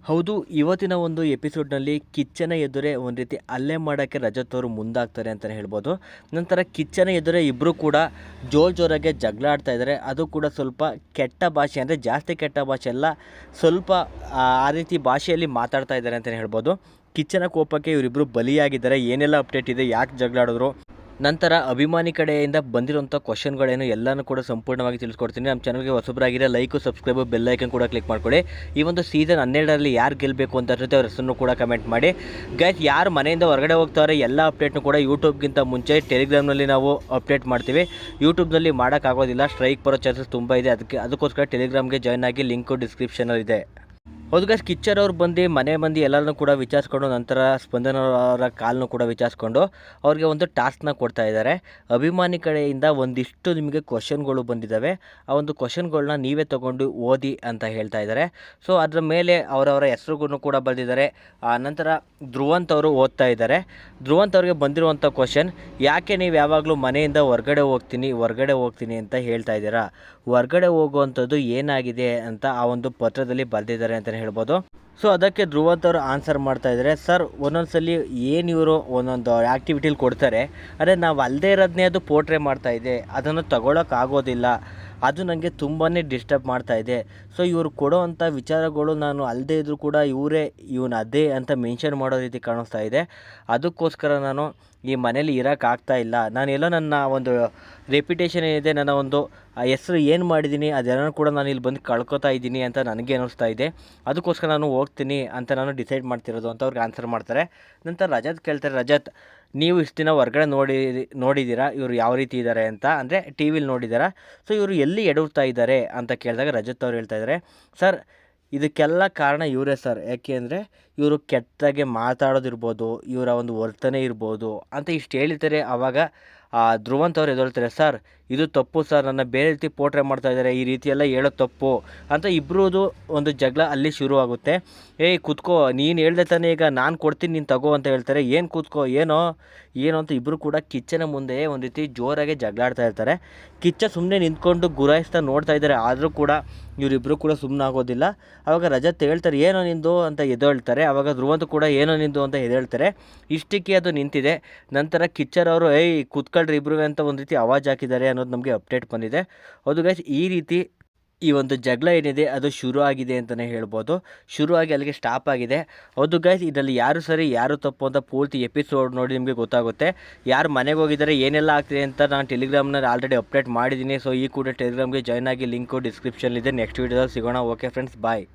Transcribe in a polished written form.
ಹೌದು, ಇವತ್ತಿನ ಒಂದು ಎಪಿಸೋಡ್‌ನಲ್ಲಿ ಕಿಚ್ಚನ ಎದುರೇ ಒಂದು ರೀತಿ ಹಲ್ಲೆ ಮಾಡೋಕ್ಕೆ ರಜತ್ ಅವರು ಮುಂದಾಗ್ತಾರೆ ಅಂತಲೇ ಹೇಳ್ಬೋದು. ನಂತರ ಕಿಚ್ಚನ ಎದುರೇ ಇಬ್ಬರು ಕೂಡ ಜೋರಾಗೆ ಜಗಳ ಆಡ್ತಾ ಇದ್ದಾರೆ. ಅದು ಕೂಡ ಸ್ವಲ್ಪ ಕೆಟ್ಟ ಭಾಷೆ, ಅಂದರೆ ಜಾಸ್ತಿ ಕೆಟ್ಟ ಭಾಷೆ ಅಲ್ಲ, ಸ್ವಲ್ಪ ಆ ರೀತಿ ಭಾಷೆಯಲ್ಲಿ ಮಾತಾಡ್ತಾ ಇದ್ದಾರೆ ಅಂತಲೇ ಹೇಳ್ಬೋದು. ಕಿಚ್ಚನ ಕೋಪಕ್ಕೆ ಇವರಿಬ್ಬರು ಬಲಿಯಾಗಿದ್ದಾರೆ. ಏನೆಲ್ಲ ಅಪ್ಡೇಟ್ ಇದೆ, ಯಾಕೆ ಜಗಳ ಆಡಿದ್ರು, ನಂತರ ಅಭಿಮಾನಿ ಕಡೆಯಿಂದ ಬಂದಿರುವಂಥ ಕ್ವಶನ್ಗಳೇನು ಎಲ್ಲನೂ ಕೂಡ ಸಂಪೂರ್ಣವಾಗಿ ತಿಳಿಸ್ಕೊಡ್ತೀನಿ. ನಮ್ಮ ಚಾನಲ್ಗೆ ಹೊಸಬರಾಗಿರೋ ಲೈಕು, ಸಬ್ಸ್ಕ್ರೈಬು, ಬೆಲ್ ಐಕನ್ ಕೂಡ ಕ್ಲಿಕ್ ಮಾಡ್ಕೊಳ್ಳಿ. ಈ ಒಂದು ಸೀಸನ್ 12ರಲ್ಲಿ ಯಾರು ಗೆಲ್ಲಬೇಕು ಅಂತ ಜೊತೆ ಅವ್ರ ಹೆಸರನ್ನು ಕೂಡ ಕಮೆಂಟ್ ಮಾಡಿ. ಗೈಸ್, ಯಾರು ಮನೆಯಿಂದ ಹೊರಗಡೆ ಹೋಗ್ತಾರೆ ಎಲ್ಲ ಅಪ್ಡೇಟ್ನು ಕೂಡ ಯೂಟ್ಯೂಬ್ಗಿಂತ ಮುಂಚೆ ಟೆಲಿಗ್ರಾಮ್ನಲ್ಲಿ ನಾವು ಅಪ್ಡೇಟ್ ಮಾಡ್ತೀವಿ. ಯೂಟ್ಯೂಬ್ನಲ್ಲಿ ಮಾಡೋಕ್ಕಾಗೋದಿಲ್ಲ, ಸ್ಟ್ರೈಕ್ ಬರೋ ಚಾನ್ಸಸ್ ತುಂಬ ಇದೆ. ಅದಕ್ಕೋಸ್ಕರ ಟೆಲಿಗ್ರಾಮ್ಗೆ ಜಾಯ್ನ್ ಆಗಿ, ಲಿಂಕು ಡಿಸ್ಕ್ರಿಪ್ಷನಲ್ಲಿದೆ. ಹೌದು ಗೈಸ್, ಕಿಚ್ಚರ್ ಅವ್ರು ಬಂದು ಮನೆ ಮಂದಿ ಎಲ್ಲರನ್ನೂ ಕೂಡ ವಿಚಾರಿಸ್ಕೊಂಡು, ನಂತರ ಸ್ಪಂದನ ಅವರ ಕಾಲನ್ನು ಕೂಡ ವಿಚಾರಿಸ್ಕೊಂಡು ಅವ್ರಿಗೆ ಒಂದು ಟಾಸ್ಕ್ನ ಕೊಡ್ತಾ ಇದ್ದಾರೆ. ಅಭಿಮಾನಿ ಕಡೆಯಿಂದ ಒಂದಿಷ್ಟು ನಿಮಗೆ ಕ್ವಶನ್ಗಳು ಬಂದಿದ್ದಾವೆ. ಆ ಒಂದು ಕ್ವಶನ್ಗಳನ್ನ ನೀವೇ ತೊಗೊಂಡು ಓದಿ ಅಂತ ಹೇಳ್ತಾ ಇದ್ದಾರೆ. ಸೊ ಅದರ ಮೇಲೆ ಅವರವರ ಹೆಸರುಗಳನ್ನು ಕೂಡ ಬರೆದಿದ್ದಾರೆ. ನಂತರ ಧ್ರುವಂತ್ ಅವರು ಓದ್ತಾ ಇದ್ದಾರೆ. ಧ್ರುವಂತ್ ಅವ್ರಿಗೆ ಬಂದಿರುವಂಥ ಕ್ವಶನ್: ಯಾಕೆ ನೀವು ಯಾವಾಗಲೂ ಮನೆಯಿಂದ ಹೊರಗಡೆ ಹೋಗ್ತೀನಿ ಅಂತ ಹೇಳ್ತಾ ಇದ್ದೀರಾ? ಹೊರಗಡೆ ಹೋಗುವಂಥದ್ದು ಏನಾಗಿದೆ ಅಂತ ಆ ಒಂದು ಪತ್ರದಲ್ಲಿ ಬರೆದಿದ್ದಾರೆ ಅಂತಲೇ ಹೇಳ್ಬೋದು. ಸೊ ಅದಕ್ಕೆ ಧ್ರುವಂತ್ ಅವರು ಆನ್ಸರ್ ಮಾಡ್ತಾ ಇದ್ದಾರೆ. ಸರ್, ಒಂದೊಂದ್ಸಲಿ ಏನು ಇವರು ಒಂದೊಂದು ಆ್ಯಕ್ಟಿವಿಟೀಲಿ ಕೊಡ್ತಾರೆ, ಅಂದರೆ ನಾವು ಅಲ್ಲದೇ ಇರೋದನ್ನೇ ಅದು ಪೋರ್ಟ್ರೇ ಮಾಡ್ತಾ ಇದೆ, ಅದನ್ನು ತಗೊಳ್ಳೋಕ್ಕಾಗೋದಿಲ್ಲ, ಅದು ನನಗೆ ತುಂಬಾ ಡಿಸ್ಟರ್ಬ್ ಮಾಡ್ತಾ ಇದೆ. ಸೊ ಇವರು ಕೊಡೋವಂಥ ವಿಚಾರಗಳು ನಾನು ಅಲ್ಲದೇ ಇದ್ದರೂ ಕೂಡ ಇವನು ಅದೇ ಅಂತ ಮೆನ್ಷನ್ ಮಾಡೋ ರೀತಿ ಕಾಣಿಸ್ತಾ ಇದೆ. ಅದಕ್ಕೋಸ್ಕರ ನಾನು ಈ ಮನೇಲಿ ಇರೋಕ್ಕಾಗ್ತಾ ಇಲ್ಲ. ನಾನೆಲ್ಲೋ ನನ್ನ ಒಂದು ರೆಪ್ಯುಟೇಷನ್ ಏನಿದೆ, ನನ್ನ ಒಂದು ಹೆಸರು ಏನು ಮಾಡಿದ್ದೀನಿ ಅದೆಲ್ಲನೂ ಕೂಡ ನಾನು ಇಲ್ಲಿ ಬಂದು ಕಳ್ಕೊತಾ ಇದ್ದೀನಿ ಅಂತ ನನಗೆ ಅನ್ನಿಸ್ತಾ ಇದೆ. ಅದಕ್ಕೋಸ್ಕರ ನಾನು ಹೋಗ್ತೀನಿ ಅಂತ ನಾನು ಡಿಸೈಡ್ ಮಾಡ್ತಿರೋದು ಅಂತ ಅವ್ರಿಗೆ ಆನ್ಸರ್ ಮಾಡ್ತಾರೆ. ನಂತರ ರಜತ್ ಕೇಳ್ತಾರೆ: ರಜತ್, ನೀವು ಇಷ್ಟು ದಿನ ಹೊರಗಡೆ ನೋಡಿದ್ದೀರಾ ಇವರು ಯಾವ ರೀತಿ ಇದ್ದಾರೆ ಅಂತ, ಅಂದರೆ ಟಿ ವಿಲಿ ನೋಡಿದ್ದೀರಾ. ಸೊ ಇವರು ಎಲ್ಲಿ ಎಡುತ್ತಾ ಇದ್ದಾರೆ ಅಂತ ಕೇಳಿದಾಗ ರಜತ್ ಅವ್ರು ಹೇಳ್ತಾ ಇದ್ದಾರೆ: ಸರ್, ಇದಕ್ಕೆಲ್ಲ ಕಾರಣ ಇವರೇ ಸರ್. ಯಾಕೆ ಅಂದರೆ ಇವರು ಕೆಟ್ಟದಾಗೆ ಮಾತಾಡೋದಿರ್ಬೋದು, ಇವರ ಒಂದು ವರ್ತನೆ ಇರ್ಬೋದು ಅಂತ ಇಷ್ಟು ಹೇಳಿರ್ತಾರೆ. ಆವಾಗ ಧ್ರುವಂತ್ ಅವ್ರು ಎದ್ದೇಳ್ತಾರೆ: ಸರ್, ಇದು ತಪ್ಪು ಸರ್, ನನ್ನ ಬೇರೆ ರೀತಿ ಪೋರ್ಟ್ರೇ ಮಾಡ್ತಾ ಇದ್ದಾರೆ, ಈ ರೀತಿಯೆಲ್ಲ ಹೇಳೋದು ತಪ್ಪು ಅಂತ ಇಬ್ಬರದು ಒಂದು ಜಗಳ ಅಲ್ಲಿ ಶುರು ಆಗುತ್ತೆ. ಏಯ್ ಕೂತ್ಕೋ, ನೀನು ಹೇಳ್ದೆ ತಾನೇ, ಈಗ ನಾನು ಕೊಡ್ತೀನಿ, ನೀನು ತಗೋ ಅಂತ ಹೇಳ್ತಾರೆ. ಏನು ಕೂತ್ಕೋ, ಏನೋ ಅಂತ ಇಬ್ಬರು ಕೂಡ ಕಿಚ್ಚನ ಮುಂದೆ ಒಂದು ರೀತಿ ಜೋರಾಗಿ ಜಗಳಾಡ್ತಾ ಇರ್ತಾರೆ. ಕಿಚ್ಚ ಸುಮ್ಮನೆ ನಿಂತ್ಕೊಂಡು ಗುರಾಯಿಸ್ತಾ ನೋಡ್ತಾ ಇದ್ದಾರೆ. ಆದರೂ ಕೂಡ ಇವರಿಬ್ಬರು ಕೂಡ ಸುಮ್ಮನಾಗೋದಿಲ್ಲ. ಆವಾಗ ರಜತ್ ಹೇಳ್ತಾರೆ: ಏನೋ ನಿಂದು ಅಂತ ಎದ್ದೇಳ್ತಾರೆ. ಆವಾಗ ಧ್ರುವಂತ್ ಕೂಡ ಏನೋ ನಿಂದು ಅಂತ ಎದ್ದೇಳ್ತಾರೆ. ಇಷ್ಟಕ್ಕೆ ಅದು ನಿಂತಿದೆ. ನಂತರ ಕಿಚ್ಚರ್ ಅವರು ಏಯ್ ಕೂತ್ಕೊಳ್ರಿ ಇಬ್ಬರು ಅಂತ ಒಂದು ರೀತಿ ಆವಾಜ್ ಹಾಕಿದ್ದಾರೆ ಅನ್ನೋದು ನಮಗೆ ಅಪ್ಡೇಟ್ ಬಂದಿದೆ. ಹೌದು ಗೈಸ್, ಈ ರೀತಿ ಈ ಒಂದು ಜಗಳ ಏನಿದೆ ಅದು ಶುರು ಆಗಿದೆ ಅಂತಲೇ ಹೇಳ್ಬೋದು. ಶುರುವಾಗಿ ಅಲ್ಲಿಗೆ ಸ್ಟಾಪ್ ಆಗಿದೆ. ಹೌದು ಗೈಸ್, ಇದರಲ್ಲಿ ಯಾರು ಸರಿ ಯಾರು ತಪ್ಪು ಅಂತ ಪೂರ್ತಿ ಎಪಿಸೋಡ್ ನೋಡಿ ನಿಮಗೆ ಗೊತ್ತಾಗುತ್ತೆ. ಯಾರು ಮನೆಗೆ ಹೋಗಿದ್ದಾರೆ, ಏನೆಲ್ಲ ಆಗ್ತಿದೆ ಅಂತ ನಾನು ಟೆಲಿಗ್ರಾಮ್ನಲ್ಲಿ ಆಲ್ರೆಡಿ ಅಪ್ಡೇಟ್ ಮಾಡಿದ್ದೀನಿ. ಸೊ ಈ ಕೂಡ ಟೆಲಿಗ್ರಾಮ್ಗೆ ಜಾಯ್ನ್ ಆಗಿ, ಲಿಂಕು ಡಿಸ್ಕ್ರಿಪ್ಷನ್ಲಿದೆ. ನೆಕ್ಸ್ಟ್ ವೀಡಿಯೋದಲ್ಲಿ ಸಿಗೋಣ. ಓಕೆ ಫ್ರೆಂಡ್ಸ್, ಬಾಯ್.